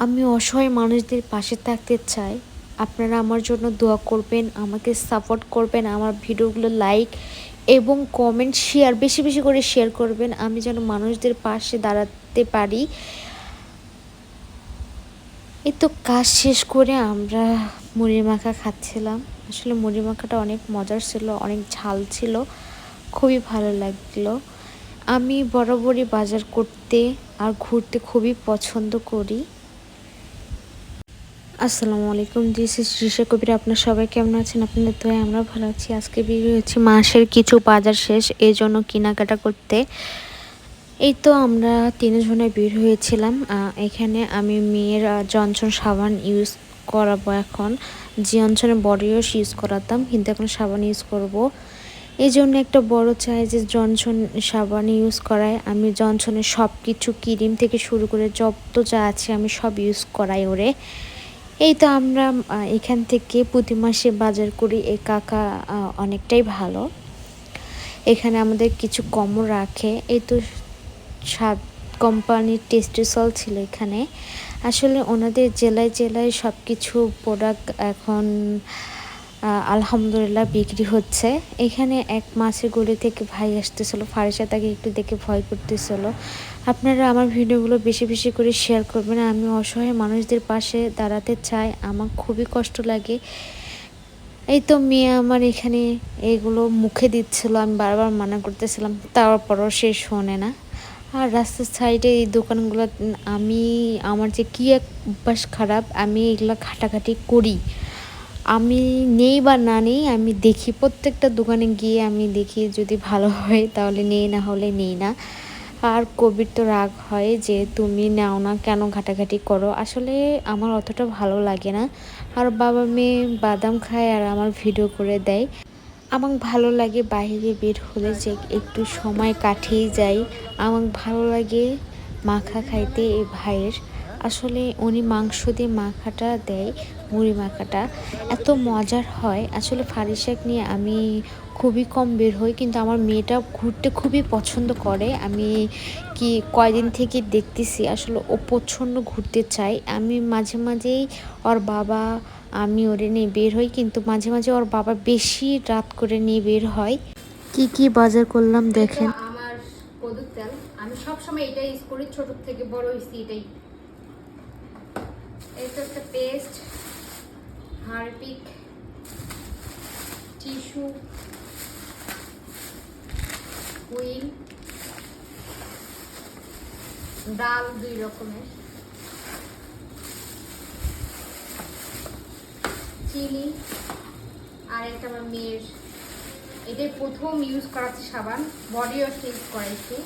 আমি অসহায় মানুষদের পাশে থাকতে চাই। আপনারা আমার জন্য দোয়া করবেন, আমাকে সাপোর্ট করবেন, আমার ভিডিওগুলো লাইক এবং কমেন্ট শেয়ার বেশি বেশি করে শেয়ার করবেন, আমি যেন মানুষদের পাশে দাঁড়াতে পারি। এই তো কাজ শেষ করে আমরা মুড়ি মাখা খাচ্ছিলাম। আসলে মুড়ি মাখাটা অনেক মজার ছিল, অনেক ঝাল ছিল, খুবই ভালো লাগলো। আমি বরাবরই বাজার করতে আর ঘুরতে খুবই পছন্দ করি। আসসালামু আলাইকুম, দিস ইজ রিশা কবির। আপনার সবাই কেমন আছেন? আপনাদের দয়ায় আমরা ভালো আছি। আজকে বের হয়েছি মাসের কিছু বাজার শেষ, এই জন্য কেনাকাটা করতে। এই তো আমরা তিনজনে বের হয়েছিলাম। এখানে আমি মেয়ের জনসন সাবান ইউজ করাবো এখন। জনসনের বডি ওয়াশ ইউজ করাতাম, কিন্তু এখন সাবান ইউজ করব। এই জন্য একটা বড় চাই যে জনসন সাবান ইউজ করায়। আমি জনসনের সব কিছু ক্রিম থেকে শুরু করে যত যা আছে আমি সব ইউজ করাই ওরে। এই তো আমরা এখান থেকে প্রতি মাসে বাজার করি। এই কাকা অনেকটাই ভালো, এখানে আমাদের কিছু কমও রাখে। এই তো স্বাদ কোম্পানির টেস্টি সল ছিল এখানে। আসলে ওনাদের জেলায় জেলায় সব কিছু প্রোডাক্ট এখন আলহামদুলিল্লাহ বিক্রি হচ্ছে। এখানে এক মাছের গলি থেকে ভাই আসতেছিল, ফারিসা তাকে একটু দেখে ভয় করতেছিল। আপনারা আমার ভিডিওগুলো বেশি বেশি করে শেয়ার করবেন, আমি অসহায় মানুষদের পাশে দাঁড়াতে চাই, আমার খুবই কষ্ট লাগে। এই তো মেয়ে আমার এখানে এগুলো মুখে দিচ্ছিল, আমি বারবার মানা করতেছিলাম, তারপরও সে শোনে না। আর রাস্তার সাইডে এই দোকানগুলো, আমি আমার যে কী এক অভ্যাস খারাপ, আমি এগুলো ঘাটাঘাটি করি। আমি নেই বা না নেই, আমি দেখি প্রত্যেকটা দোকানে গিয়ে আমি দেখি, যদি ভালো হয় তাহলে নেই, না হলে নেই না। আর কবির তো রাগ হয় যে তুমি নাও না কেন, ঘাটাঘাটি করো। আসলে আমার অতটা ভালো লাগে না। আর বাবা মেয়ে বাদাম খায় আর আমার ভিডিও করে দেয়। আমার ভালো লাগে বাইরে বের হলে যে একটু সময় কাটিয়ে যাই। আমার ভালো লাগে মাখা খাইতে এই ভাইয়ের। আসলে উনি মাংস দিয়ে মাখাটা দেয়, মুড়ি মাখাটা এত মজার হয়। আসলে ফারিসাক নিয়ে আমি খুবই কম বের হই, কিন্তু আমার মেয়েটা ঘুরতে খুবই পছন্দ করে। আমি কি কয়দিন থেকে দেখতেছি আসলে ও প্রচণ্ড ঘুরতে চায়। আমি মাঝে মাঝেই ওর বাবা আমি ওরে নিয়ে বের হই, কিন্তু মাঝে মাঝে ওর বাবা বেশি রাত করে নিয়ে বের হয়। কি কি বাজার করলাম দেখেন। আমার কদুর তেল, আমি সবসময় এটাই ইউজ করি, ছোট থেকে বড় হয়েছি এটাই। এটা একটা পেস্ট, হারপিক, টিস্যু, হুইল, ডাল 2 রকমের, চিনি, আর একটা আমার মেয়ের এটাই প্রথম ইউজ করাচ্ছি সাবান, বডি ওয়াশ ইউজ করাইছি,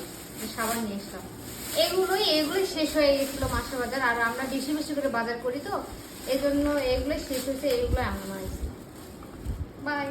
সাবান নিয়ে এসলাম। এগুলোই শেষ হয়ে গেছিলো মাসের বাজার। আর আমরা বেশি বেশি করে বাজার করি তো, এই জন্য এগুলোই শেষ হয়েছে, এগুলো আমরা বাই।